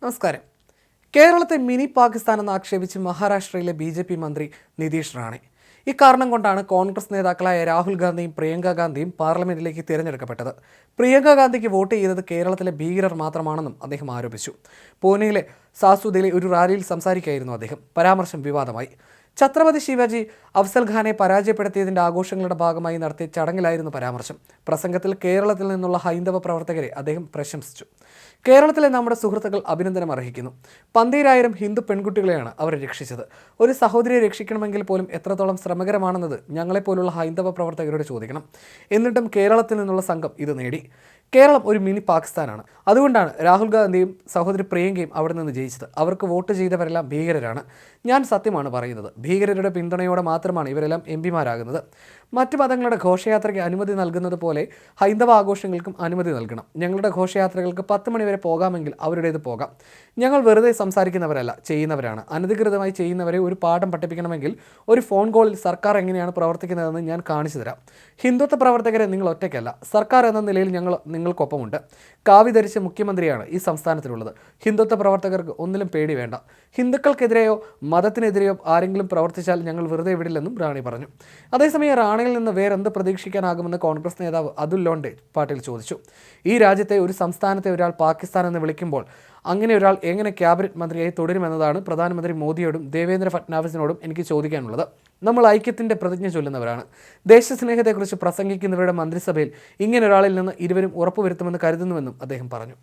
നമസ്കാരം. കേരളത്തെ മിനി പാകിസ്ഥാൻ എന്ന് ആക്ഷേപിച്ച് മഹാരാഷ്ട്രയിലെ BJP മന്ത്രി നിതീഷ് റാണെ. ഇക്കാരണം കൊണ്ടാണ് കോൺഗ്രസ് നേതാക്കളായ രാഹുൽ ഗാന്ധിയും പ്രിയങ്ക ഗാന്ധിയും പാർലമെന്റിലേക്ക് തിരഞ്ഞെടുക്കപ്പെട്ടത്. പ്രിയങ്ക ഗാന്ധിക്ക് വോട്ട് ചെയ്തത് കേരളത്തിലെ ഭീകരർ മാത്രമാണെന്നും അദ്ദേഹം ആരോപിച്ചു. പൂനെയിലെ സാസുദിലെ ഒരു റാലിയിൽ സംസാരിക്കുകയായിരുന്നു അദ്ദേഹം. പരാമർശം വിവാദമായി. ഛത്രപതി ശിവാജി അഫ്സൽ ഖാനെ പരാജയപ്പെടുത്തിയതിൻ്റെ ആഘോഷങ്ങളുടെ ഭാഗമായി നടത്തിയ ചടങ്ങിലായിരുന്നു പരാമർശം. പ്രസംഗത്തിൽ കേരളത്തിൽ നിന്നുള്ള ഹൈന്ദവ പ്രവർത്തകരെ അദ്ദേഹം പ്രശംസിച്ചു. കേരളത്തിലെ നമ്മുടെ സുഹൃത്തുക്കൾ അഭിനന്ദനം അർഹിക്കുന്നു. 12000 ഹിന്ദു പെൺകുട്ടികളെയാണ് അവർ രക്ഷിച്ചത്. ഒരു സഹോദരിയെ രക്ഷിക്കണമെങ്കിൽ പോലും എത്രത്തോളം ശ്രമകരമാണെന്നത് ഞങ്ങളെപ്പോലുള്ള ഹൈന്ദവ പ്രവർത്തകരോട് ചോദിക്കണം. എന്നിട്ടും കേരളത്തിൽ നിന്നുള്ള സംഘം ഇത് നേടി. കേരളം ഒരു മിനി പാകിസ്ഥാനാണ്. അതുകൊണ്ടാണ് രാഹുൽ ഗാന്ധിയും സഹോദരി പ്രിയങ്കയും അവിടെ നിന്ന് ജയിച്ചത്. അവർക്ക് വോട്ട് ചെയ്തവരെല്ലാം ഭീകരരാണ്. ഞാൻ സത്യമാണ് പറയുന്നത്. ഭീകരരുടെ പിന്തുണയോടെ മാത്രമാണ് ഇവരെല്ലാം MP മാരാകുന്നത്. മറ്റു മതങ്ങളുടെ ഘോഷയാത്രയ്ക്ക് അനുമതി നൽകുന്നത് പോലെ ഹൈന്ദവ ആഘോഷങ്ങൾക്കും അനുമതി നൽകണം. ഞങ്ങളുടെ ഘോഷയാത്രകൾക്ക് 10 മണി വരെ പോകാമെങ്കിൽ അവരുടേത് പോകാം. ഞങ്ങൾ വെറുതെ സംസാരിക്കുന്നവരല്ല, ചെയ്യുന്നവരാണ്. അനധികൃതമായി ചെയ്യുന്നവരെ ഒരു പാഠം പഠിപ്പിക്കണമെങ്കിൽ ഒരു ഫോൺ കോളിൽ സർക്കാർ എങ്ങനെയാണ് പ്രവർത്തിക്കുന്നതെന്ന് ഞാൻ കാണിച്ചു തരാം. ഹിന്ദുത്വ പ്രവർത്തകരെ നിങ്ങൾ ഒറ്റയ്ക്കല്ല. സർക്കാർ എന്ന നിലയിൽ ഞങ്ങൾ നിങ്ങൾക്കൊപ്പമുണ്ട്. കാവി ധരിച്ച മുഖ്യമന്ത്രിയാണ് ഈ സംസ്ഥാനത്തിലുള്ളത്. ഹിന്ദുത്വ പ്രവർത്തകർക്ക് ഒന്നിലും പേടി വേണ്ട. ഹിന്ദുക്കൾക്കെതിരെയോ മതത്തിനെതിരെയോ ആരെങ്കിലും പ്രവർത്തിച്ചാൽ ഞങ്ങൾ വെറുതെ വിടില്ലെന്നും റാണി പറഞ്ഞു. അതേസമയം റാണിയിൽ നിന്ന് വേറെന്ത് പ്രതീക്ഷിക്കാനാകുമെന്ന് കോൺഗ്രസ് നേതാവ് അതുൽ ലോണ്ഡെ പാട്ടീൽ ചോദിച്ചു. ഈ രാജ്യത്തെ ഒരു സംസ്ഥാനത്തെ ഒരാൾ പാകിസ്ഥാൻ എന്ന് വിളിക്കുമ്പോൾ അങ്ങനെ ഒരാൾ എങ്ങനെ ക്യാബിനറ്റ് മന്ത്രിയായി തുടരുമെന്നതാണ് പ്രധാനമന്ത്രി മോദിയോടും ദേവേന്ദ്ര ഫട്നാവിസിനോടും എനിക്ക് ചോദിക്കാനുള്ളത്. നമ്മൾ ഐക്യത്തിൻ്റെ പ്രതിജ്ഞ ചൊല്ലുന്നവരാണ്. ദേശസ്നേഹത്തെക്കുറിച്ച് പ്രസംഗിക്കുന്നവരുടെ മന്ത്രിസഭയിൽ ഇങ്ങനെ ഒരാളിൽ നിന്ന് ഇരുവരും ഉറപ്പുവരുത്തുമെന്ന് കരുതുന്നുവെന്നും അദ്ദേഹം പറഞ്ഞു.